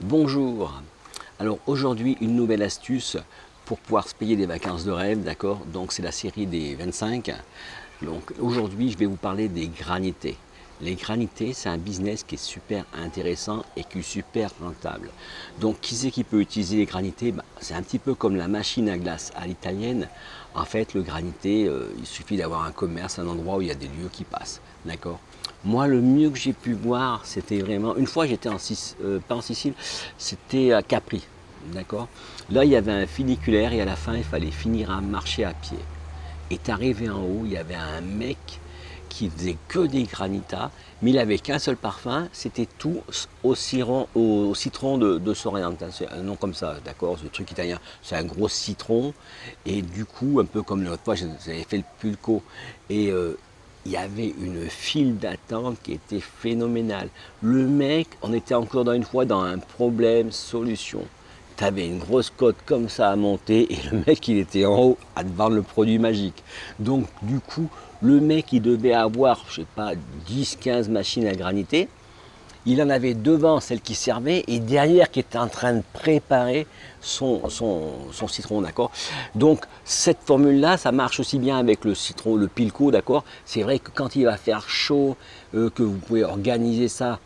Bonjour. Alors aujourd'hui, une nouvelle astuce pour pouvoir se payer des vacances de rêve, d'accord? Donc c'est la série des 25. Donc aujourd'hui, je vais vous parler des granités. Les granités, c'est un business qui est super intéressant et qui est super rentable. Donc qui c'est qui peut utiliser les granités? C'est un petit peu comme la machine à glace à l'italienne. En fait, le granité, il suffit d'avoir un commerce, un endroit où il y a des lieux qui passent, d'accord? Moi, le mieux que j'ai pu voir, c'était vraiment. Une fois, j'étais pas en Sicile, c'était à Capri. D'accord. Là, il y avait un funiculaire et à la fin, il fallait finir à marcher à pied. Et arrivé en haut, il y avait un mec qui faisait que des granitas, mais il avait qu'un seul parfum, c'était tout au citron de Sorrento. C'est un nom comme ça, d'accord, ce truc italien. C'est un gros citron, et du coup, un peu comme l'autre fois, j'avais fait le pulco, et il y avait une file d'attente qui était phénoménale. Le mec, on était encore une fois dans un problème solution. Tu avais une grosse côte comme ça à monter et le mec il était en haut à te vendre le produit magique. Donc du coup, le mec il devait avoir, je sais pas, 10-15 machines à graniter. Il en avait devant celle qui servait et derrière qui était en train de préparer son citron, d'accord. Donc cette formule-là, ça marche aussi bien avec le citron, le pilco, d'accord. C'est vrai que quand il va faire chaud, que vous pouvez organiser ça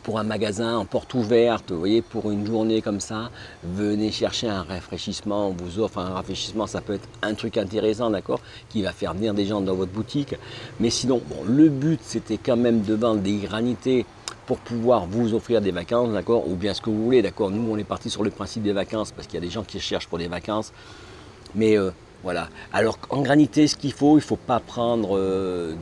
pour un magasin en porte ouverte, vous voyez, pour une journée comme ça, venez chercher un rafraîchissement, on vous offre un rafraîchissement, ça peut être un truc intéressant, d'accord, qui va faire venir des gens dans votre boutique. Mais sinon, bon, le but, c'était quand même de vendre des granités pour pouvoir vous offrir des vacances, d'accord, ou bien ce que vous voulez, d'accord. Nous, on est parti sur le principe des vacances, parce qu'il y a des gens qui cherchent pour des vacances, mais voilà. Alors en granité, ce qu'il faut, il ne faut pas prendre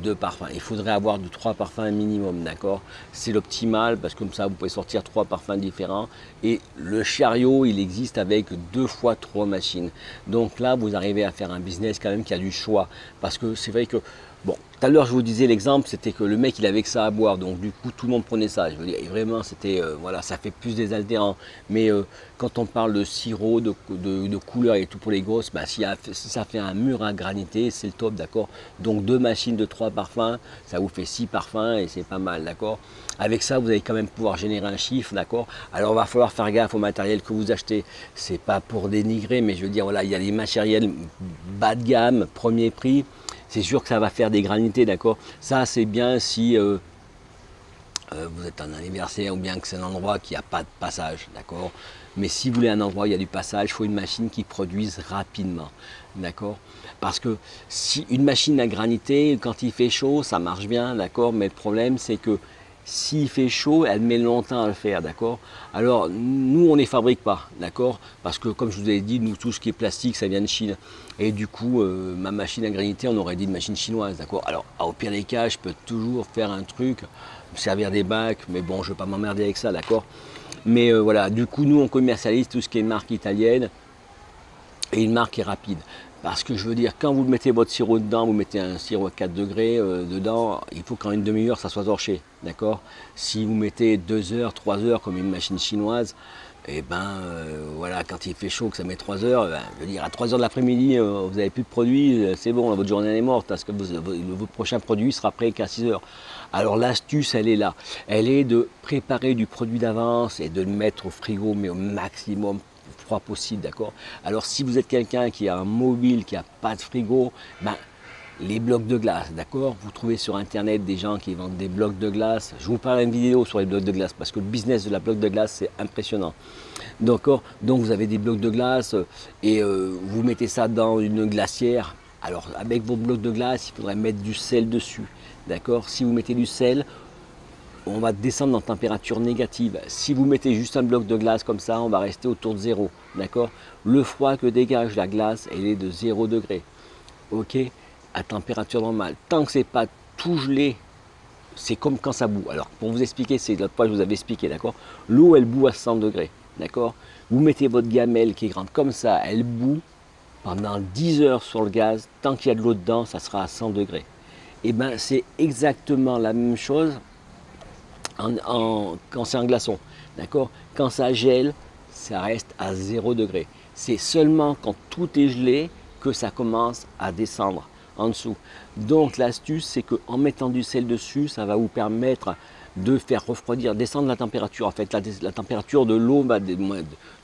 deux parfums. Il faudrait avoir de trois parfums minimum, d'accord? C'est l'optimal parce que comme ça, vous pouvez sortir trois parfums différents. Et le chariot, il existe avec 2 fois 3 machines. Donc là, vous arrivez à faire un business quand même qui a du choix. Parce que c'est vrai que bon, tout à l'heure, je vous disais l'exemple, c'était que le mec, il avait que ça à boire, donc du coup, tout le monde prenait ça. Je veux dire, et vraiment, c'était, voilà, ça fait plus désaltérant. Mais quand on parle de sirop, de couleur et tout pour les grosses, bah, si ça fait un mur à graniter, c'est le top, d'accord. Donc 2 machines de 3 parfums, ça vous fait 6 parfums et c'est pas mal, d'accord. Avec ça, vous allez quand même pouvoir générer un chiffre, d'accord. Alors, il va falloir faire gaffe au matériel que vous achetez. C'est pas pour dénigrer, mais je veux dire, voilà, il y a des matériels bas de gamme, premier prix. C'est sûr que ça va faire des granités, d'accord. Ça, c'est bien si vous êtes en anniversaire ou bien que c'est un endroit qui n'a pas de passage, d'accord. Mais si vous voulez un endroit où il y a du passage, il faut une machine qui produise rapidement, d'accord. Parce que si une machine à graniter, quand il fait chaud, ça marche bien, d'accord. Mais le problème, c'est que s'il fait chaud, elle met longtemps à le faire, d'accord. Alors, nous, on ne les fabrique pas, d'accord. Parce que, comme je vous ai dit, nous, tout ce qui est plastique, ça vient de Chine. Et du coup, ma machine à graniter, on aurait dit une machine chinoise, d'accord. Alors, au pire des cas, je peux toujours faire un truc, me servir des bacs, mais bon, je ne vais pas m'emmerder avec ça, d'accord. Mais voilà, du coup, nous, on commercialise tout ce qui est marque italienne et une marque qui est rapide. Parce que je veux dire, quand vous mettez votre sirop dedans, vous mettez un sirop à 4 degrés dedans, il faut qu'en une demi-heure, ça soit torché, d'accord. Si vous mettez 2 heures, 3 heures comme une machine chinoise, et ben voilà, quand il fait chaud, que ça met 3 heures, ben, je veux dire, à 3 heures de l'après-midi, vous n'avez plus de produit, c'est bon, votre journée elle est morte, parce que votre prochain produit sera prêt qu'à 6 heures. Alors l'astuce, elle est là. Elle est de préparer du produit d'avance et de le mettre au frigo, mais au maximum froid possible, d'accord. Alors si vous êtes quelqu'un qui a un mobile, qui n'a pas de frigo, ben, les blocs de glace, d'accord. Vous trouvez sur internet des gens qui vendent des blocs de glace. Je vous parle d'une vidéo sur les blocs de glace parce que le business de la bloc de glace c'est impressionnant. D'accord. Donc vous avez des blocs de glace et vous mettez ça dans une glacière. Alors avec vos blocs de glace, il faudrait mettre du sel dessus, d'accord. Si vous mettez du sel, on va descendre en température négative. Si vous mettez juste un bloc de glace comme ça, on va rester autour de 0, d'accord. Le froid que dégage la glace, elle est de 0 degré, ok, à température normale. Tant que c'est pas tout gelé, c'est comme quand ça bout. Alors, pour vous expliquer, c'est l'autre fois je vous avais expliqué, d'accord. L'eau, elle bout à 100 degrés, d'accord. Vous mettez votre gamelle qui est grande comme ça, elle bout pendant 10 heures sur le gaz. Tant qu'il y a de l'eau dedans, ça sera à 100 degrés. Et bien, c'est exactement la même chose quand c'est en glaçon, d'accord. Quand ça gèle, ça reste à 0 degré. C'est seulement quand tout est gelé que ça commence à descendre en dessous. Donc l'astuce, c'est qu'en mettant du sel dessus, ça va vous permettre de faire refroidir, descendre la température. En fait, la température de l'eau va,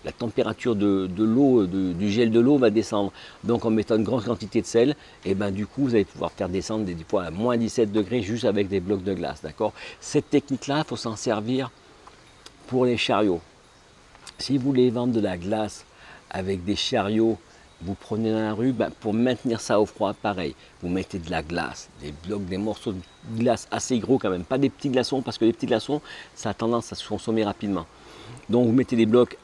la température de l'eau, du gel de l'eau va descendre. Donc en mettant une grande quantité de sel, et ben du coup vous allez pouvoir faire descendre des fois à moins 17 degrés juste avec des blocs de glace, d'accord. Cette technique-là, il faut s'en servir pour les chariots. Si vous voulez vendre de la glace avec des chariots, vous prenez dans la rue, ben, pour maintenir ça au froid, pareil, vous mettez de la glace, des blocs, des morceaux de glace assez gros quand même, pas des petits glaçons, parce que les petits glaçons, ça a tendance à se consommer rapidement. Donc vous mettez des blocs,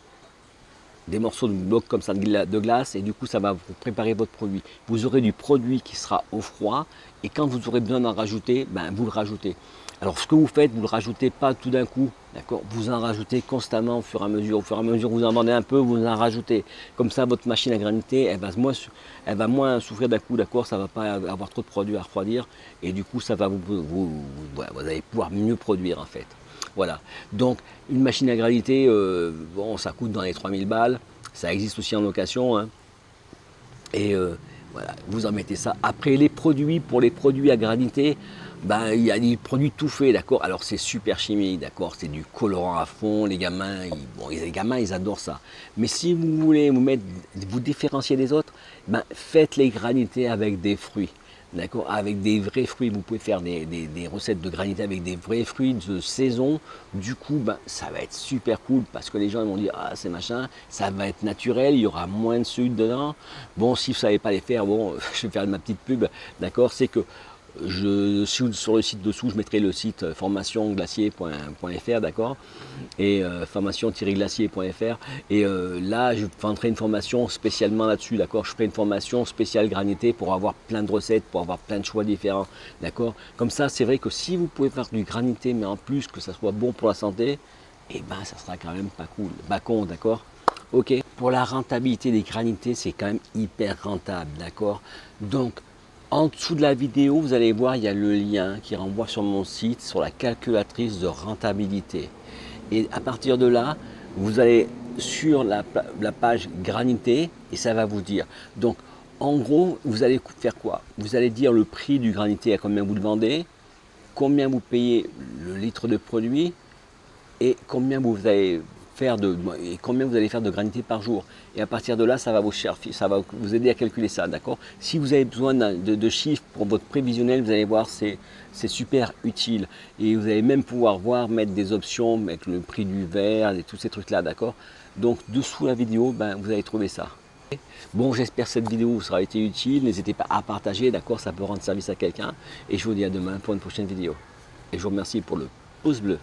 des morceaux de blocs comme ça de glace, et du coup ça va vous préparer votre produit. Vous aurez du produit qui sera au froid, et quand vous aurez besoin d'en rajouter, ben, vous le rajoutez. Alors ce que vous faites, vous ne le rajoutez pas tout d'un coup, d'accord. Vous en rajoutez constamment au fur et à mesure. Au fur et à mesure que vous en vendez un peu, vous en rajoutez. Comme ça, votre machine à graniter, elle va moins souffrir d'un coup, d'accord. Ça ne va pas avoir trop de produits à refroidir. Et du coup, ça va vous allez pouvoir mieux produire en fait. Voilà. Donc, une machine à graniter, bon, ça coûte dans les 3000 balles. Ça existe aussi en location, hein. Et voilà, vous en mettez ça. Après, les produits, pour les produits à graniter, ben, il y a des produits tout faits, d'accord. Alors c'est super chimique, d'accord. C'est du colorant à fond. Les gamins, ils adorent ça. Mais si vous voulez vous différencier des autres, ben, faites les granités avec des fruits. D'accord, avec des vrais fruits, vous pouvez faire des recettes de granité avec des vrais fruits de saison. Du coup, ben, ça va être super cool parce que les gens ils vont dire ah c'est machin, ça va être naturel, il y aura moins de sucre dedans. Bon, si vous ne savez pas les faire, bon, je vais faire ma petite pub, d'accord, c'est que sur le site dessous, je mettrai le site formationglacier.fr, d'accord, et formation-glacier.fr, et là, je vendrai une formation spécialement là-dessus, d'accord. Je ferai une formation spéciale granité pour avoir plein de recettes, pour avoir plein de choix différents, d'accord. Comme ça, c'est vrai que si vous pouvez faire du granité, mais en plus que ça soit bon pour la santé, et ben, ça sera quand même pas cool, pas con, d'accord. Ok, pour la rentabilité des granités, c'est quand même hyper rentable, d'accord. Donc, en dessous de la vidéo, vous allez voir, il y a le lien qui renvoie sur mon site, sur la calculatrice de rentabilité. Et à partir de là, vous allez sur la page granité et ça va vous dire. Donc, en gros, vous allez faire quoi? Vous allez dire le prix du granité, à combien vous le vendez, combien vous payez le litre de produit et combien vous allez faire de granité par jour. Et à partir de là, ça va vous aider à calculer ça, d'accord. Si vous avez besoin de chiffres pour votre prévisionnel, vous allez voir, c'est super utile. Et vous allez même pouvoir mettre des options, avec le prix du verre, et tous ces trucs-là, d'accord. Donc, dessous la vidéo, ben, vous allez trouver ça. Bon, j'espère que cette vidéo vous aura été utile. N'hésitez pas à partager, d'accord, ça peut rendre service à quelqu'un. Et je vous dis à demain pour une prochaine vidéo. Et je vous remercie pour le pouce bleu.